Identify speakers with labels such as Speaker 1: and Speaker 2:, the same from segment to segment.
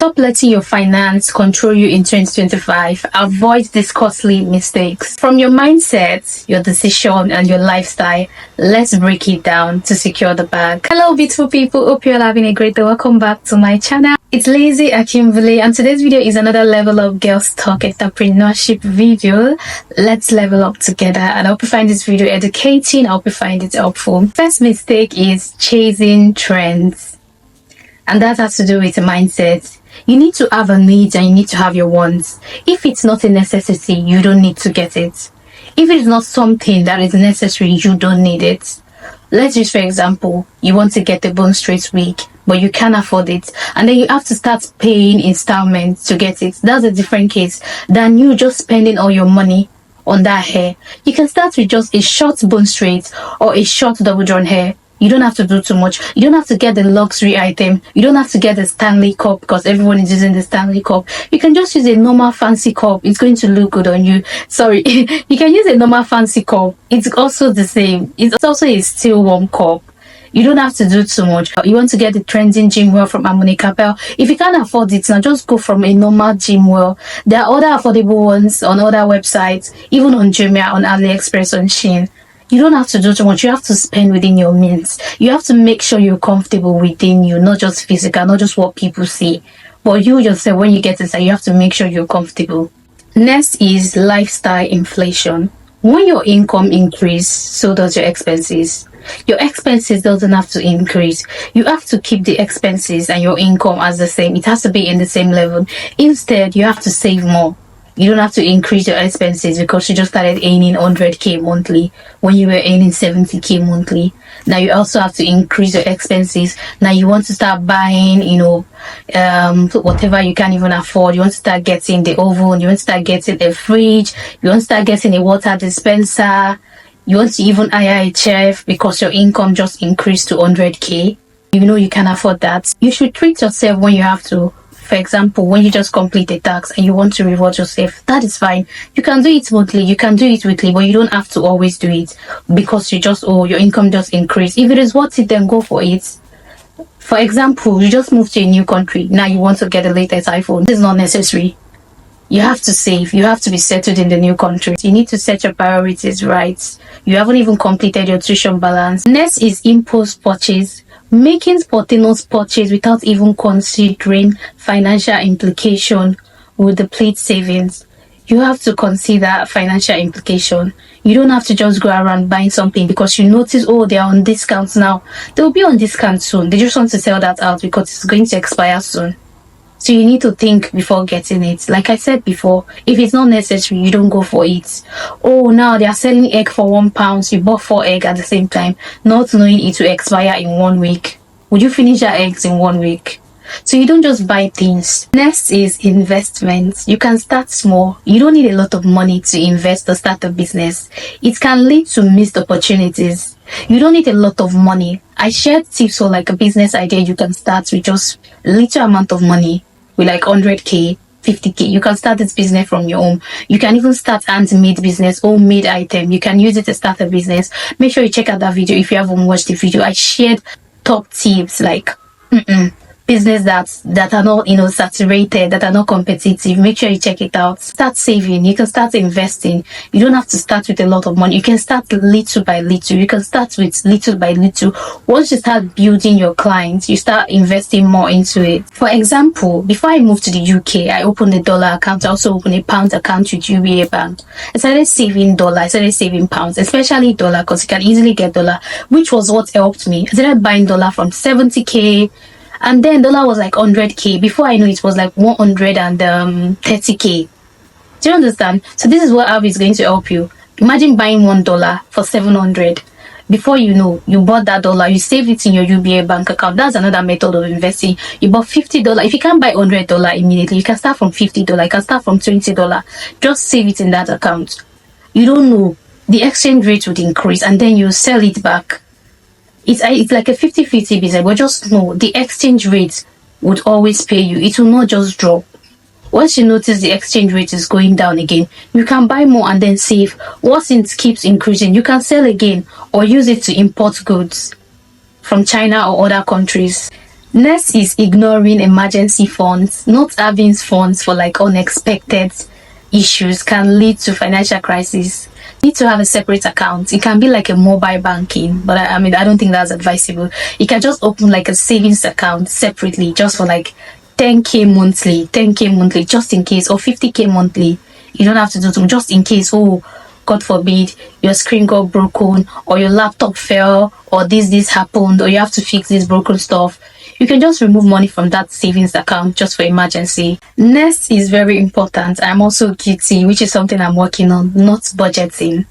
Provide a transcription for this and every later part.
Speaker 1: Stop letting your finance control you in 2025. Avoid these costly mistakes. From your mindset, your decision, and your lifestyle, let's break it down to secure the bag. Hello, beautiful people. Hope you're having a great day. Welcome back to my channel. It's Lazy Akimbule, and today's video is another Level Up Girls Talk entrepreneurship video. Let's level up together, and I hope you find this video educating. I hope you find it helpful. First mistake is chasing trends, and that has to do with mindset. You need to have a need and you need to have your wants. If it's not a necessity, you don't need to get it. If it's not something that is necessary, you don't need it. Let's use, for example, you want to get a bone straight wig, but you can't afford it, and then you have to start paying installments to get it. That's a different case than you just spending all your money on that hair. You can start with just a short bone straight or a short double drawn hair. You don't have to do too much. You don't have to get the luxury item. You don't have to get the Stanley cup because everyone is using the Stanley cup. You can just use a normal fancy cup. It's going to look good on you. Sorry. You can use a normal fancy cup. It's also the same. It's also a still warm cup. You don't have to do too much. You want to get the trending gym well from Harmony Capel. If you can't afford it, now just go from a normal gym well. There are other affordable ones on other websites, even on Jumia, on AliExpress, on Shein. You don't have to do too much. You have to spend within your means. You have to make sure you're comfortable within you, not just physical, not just what people see. But you yourself, when you get inside, you have to make sure you're comfortable. Next is lifestyle inflation. When your income increases, so does your expenses. Your expenses doesn't have to increase. You have to keep the expenses and your income as the same. It has to be in the same level. Instead, you have to save more. You don't have to increase your expenses because you just started earning 100k monthly when you were earning 70k monthly. Now you also have to increase your expenses. Now you want to start buying, whatever you can't even afford. You want to start getting the oven. You want to start getting a fridge. You want to start getting a water dispenser. You want to even hire a chef because your income just increased to 100k. You know you can afford that. You should treat yourself when you have to. For example, when you just complete a task and you want to reward yourself, that is fine. You can do it monthly, you can do it weekly, but you don't have to always do it because your income just increased. If it is worth it, then go for it. For example, you just moved to a new country. Now you want to get the latest iPhone. This is not necessary. You have to save. You have to be settled in the new country. You need to set your priorities right. You haven't even completed your tuition balance. Next is impulse purchase. Making spontaneous purchase without even considering financial implication with the plate savings. You have to consider financial implication. You don't have to just go around buying something because you notice, oh, they are on discounts now. They will be on discount soon. They just want to sell that out because it's going to expire soon. So you need to think before getting it. Like I said before, if it's not necessary, you don't go for it. Oh, now they are selling egg for £1. You bought 4 eggs at the same time, not knowing it will expire in 1 week. Would you finish your eggs in 1 week? So you don't just buy things. Next is investments. You can start small. You don't need a lot of money to invest or start a business. It can lead to missed opportunities. You don't need a lot of money. I shared tips for like a business idea. You can start with just a little amount of money. With like 100k, 50k, you can start this business from your home. You can even start handmade business, homemade item. You can use it to start a business. Make sure you check out that video if you haven't watched the video. I shared top tips like business that are not saturated, that are not competitive. Make sure you check it out. Start saving. You can start investing. You don't have to start with a lot of money. You can start little by little. You can start with little by little. Once you start building your clients, you start investing more into it. For example, before I moved to the UK, I opened a dollar account. I also opened a pound account with UBA Bank. I started saving dollar. I started saving pounds, especially dollar, because you can easily get dollar, which was what helped me. I started buying dollar from 70k. And then dollar was like 100k. Before I know it was like 130k. Do you understand? So this is what app is going to help you. Imagine buying $1 for 700. Before you know, you bought that dollar, you saved it in your UBA bank account. That's another method of investing. You bought $50. If you can't buy $100 immediately, you can start from $50. You can start from $20. Just save it in that account. You don't know. The exchange rate would increase and then you sell it back. It's like a 50-50 business, but just know the exchange rate would always pay you. It will not just drop. Once you notice the exchange rate is going down again, you can buy more and then save. Once it keeps increasing, you can sell again or use it to import goods from China or other countries. Next is ignoring emergency funds. Not having funds for like unexpected issues can lead to financial crisis. You need to have a separate account. It can be like a mobile banking, but I mean, I don't think that's advisable. You can just open like a savings account separately, just for like 10K monthly, just in case, or 50K monthly. You don't have to do them, just in case. Oh, God forbid, your screen got broken, or your laptop fell, or this happened, or you have to fix this broken stuff. You can just remove money from that savings account just for emergency. Next is very important. I'm also guilty, which is something I'm working on, not budgeting.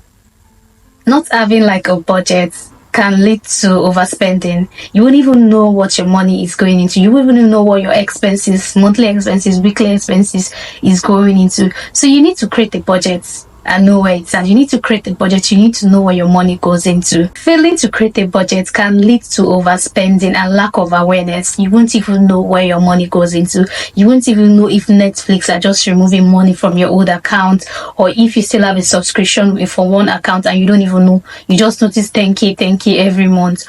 Speaker 1: Not having like a budget can lead to overspending. You won't even know what your money is going into. You won't even know what your expenses, monthly expenses, weekly expenses is going into. So you need to create a budget and know where it's at. You need to create a budget. You need to know where your money goes into. Failing to create a budget can lead to overspending and lack of awareness. You won't even know where your money goes into. You won't even know if Netflix are just removing money from your old account, or if you still have a subscription for one account and you don't even know. You just notice 10K every month.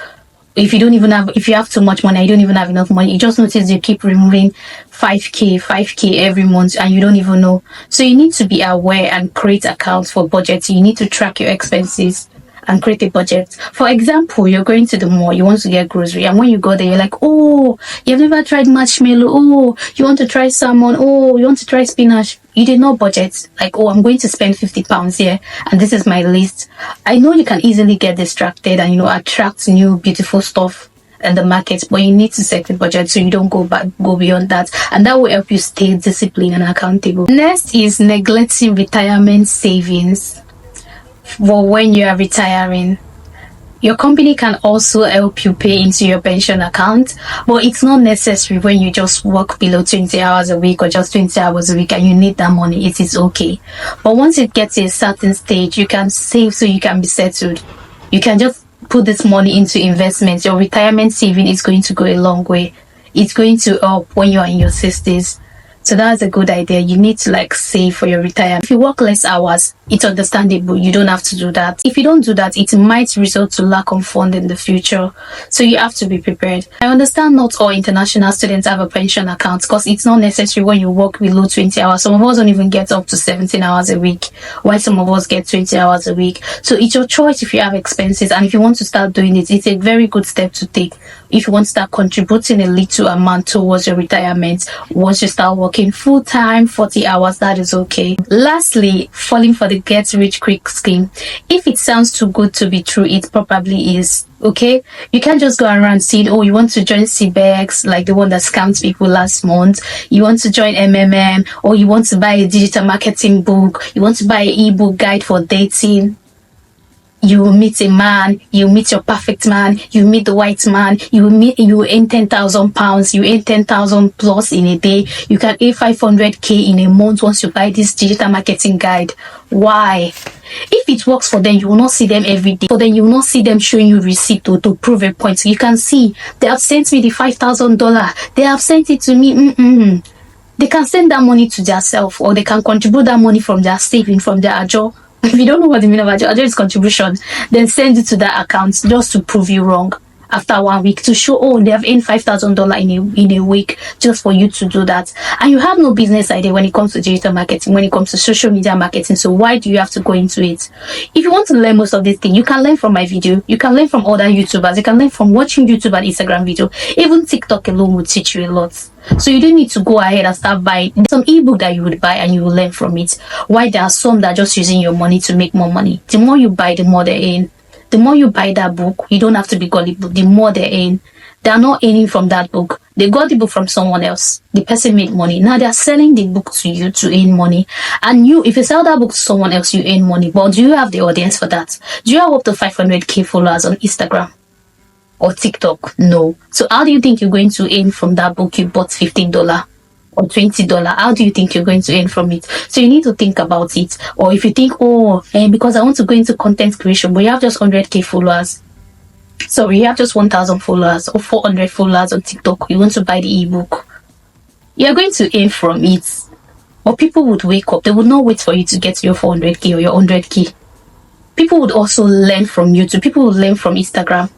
Speaker 1: If you have too much money, you don't even have enough money, you just notice you keep removing 5K every month and you don't even know. So you need to be aware and create accounts for budgeting. You need to track your expenses and create a budget. For example, you're going to the mall, you want to get grocery, and when you go there, you're like, oh, you've never tried marshmallow, oh, you want to try salmon, oh, you want to try spinach. You did not budget. Like, oh, I'm going to spend £50 here, and this is my list. I know you can easily get distracted and, attract new beautiful stuff in the market, but you need to set a budget so you don't go beyond that, and that will help you stay disciplined and accountable. Next is neglecting retirement savings. For when you are retiring, your company can also help you pay into your pension account, but it's not necessary when you just work below 20 hours a week or just 20 hours a week and you need that money. It is okay. But once it gets to a certain stage, you can save so you can be settled. You can just put this money into investments. Your retirement saving is going to go a long way. It's going to help when you are in your 60s. So that's a good idea. You need to save for your retirement. If you work less hours, it's understandable. You don't have to do that. If you don't do that, it might result to lack of fund in the future. So you have to be prepared. I understand not all international students have a pension account because it's not necessary when you work below 20 hours. Some of us don't even get up to 17 hours a week, while some of us get 20 hours a week. So it's your choice if you have expenses, and if you want to start doing it, it's a very good step to take. If you want to start contributing a little amount towards your retirement, once you start working full-time, 40 hours, that is okay. Lastly, falling for the get rich quick scheme. If it sounds too good to be true, it probably is. Okay, you can't just go around saying, oh, you want to join CBEX, like the one that scammed people last month. You want to join MMM, or you want to buy a digital marketing book. You want to buy an ebook guide for dating. You will meet a man, you meet your perfect man, you meet the white man, you earn £10,000, you earn 10,000 plus in a day. You can earn 500K in a month once you buy this digital marketing guide. Why? If it works for them, you will not see them every day. For them, you will not see them showing you receipt to prove a point. So you can see, they have sent me the $5,000. They have sent it to me. They can send that money to themselves, or they can contribute that money from their saving, from their ajo. If you don't know what the meaning of ajo is contribution, then send it to that account just to prove you wrong after 1 week, to show, oh, they have earned $5,000 in a week, just for you to do that. And you have no business idea when it comes to digital marketing, when it comes to social media marketing. So why do you have to go into it? If you want to learn most of these things, you can learn from my video, you can learn from other YouTubers, you can learn from watching YouTube and Instagram video. Even TikTok alone will teach you a lot. So you don't need to go ahead and start buying some ebook that you would buy and you will learn from it. Why there are some that are just using your money to make more money. The more you buy, the more they earn. The more you buy that book, you don't have to be gullible. The more they earn. They are not earning from that book. They got the book from someone else. The person made money. Now they are selling the book to you to earn money. And you, if you sell that book to someone else, you earn money. But do you have the audience for that? Do you have up to 500K followers on Instagram or TikTok? No. So how do you think you're going to earn from that book you bought $15? Or $20, how do you think you're going to earn from it? So you need to think about it. Or if you think, because I want to go into content creation, but you have just 100K followers, so you have just 1,000 followers or 400 followers on TikTok, you want to buy the ebook, you're going to earn from it. Or people would wake up, they would not wait for you to get to your 400K or your 100K. People would also learn from YouTube, people would learn from Instagram.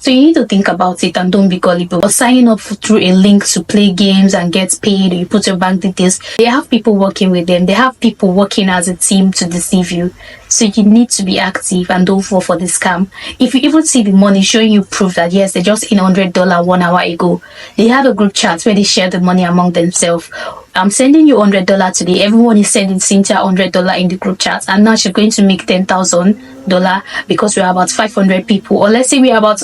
Speaker 1: So you need to think about it and don't be gullible. Or signing up through a link to play games and get paid, you put your bank details. They have people working with them. They have people working as a team to deceive you. So you need to be active and don't fall for the scam. If you even see the money showing you proof that yes, they just in $100 1 hour ago, they have a group chat where they share the money among themselves. I'm sending you $100 today. Everyone is sending Cynthia $100 in the group chat, and now she's going to make $10,000 because we're about 500 people, or let's say we're about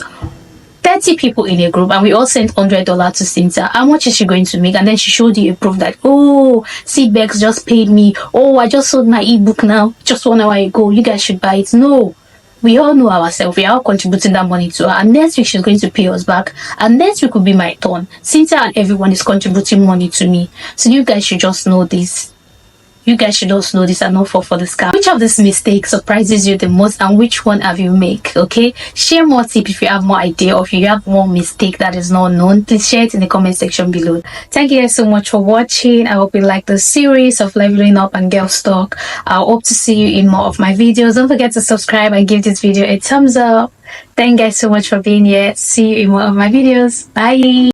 Speaker 1: 30 people in a group, and we all sent $100 to Cynthia. How much is she going to make? And then she showed you a proof that, oh, Seedbex just paid me. Oh, I just sold my ebook now just 1 hour ago. You guys should buy it. No. We all know ourselves. We are all contributing that money to her. And next week, she's going to pay us back. And next week will be my turn. Cynthia and everyone is contributing money to me. So you guys should just know this. You guys should also know this and not fall for the scam. Which of these mistakes surprises you the most, and which one have you made? Okay, share more tips if you have more idea, or if you have more mistake that is not known. Please share it in the comment section below. Thank you guys so much for watching. I hope you like the series of leveling up and girls talk. I hope to see you in more of my videos. Don't forget to subscribe and give this video a thumbs up. Thank you guys so much for being here. See you in more of my videos. Bye.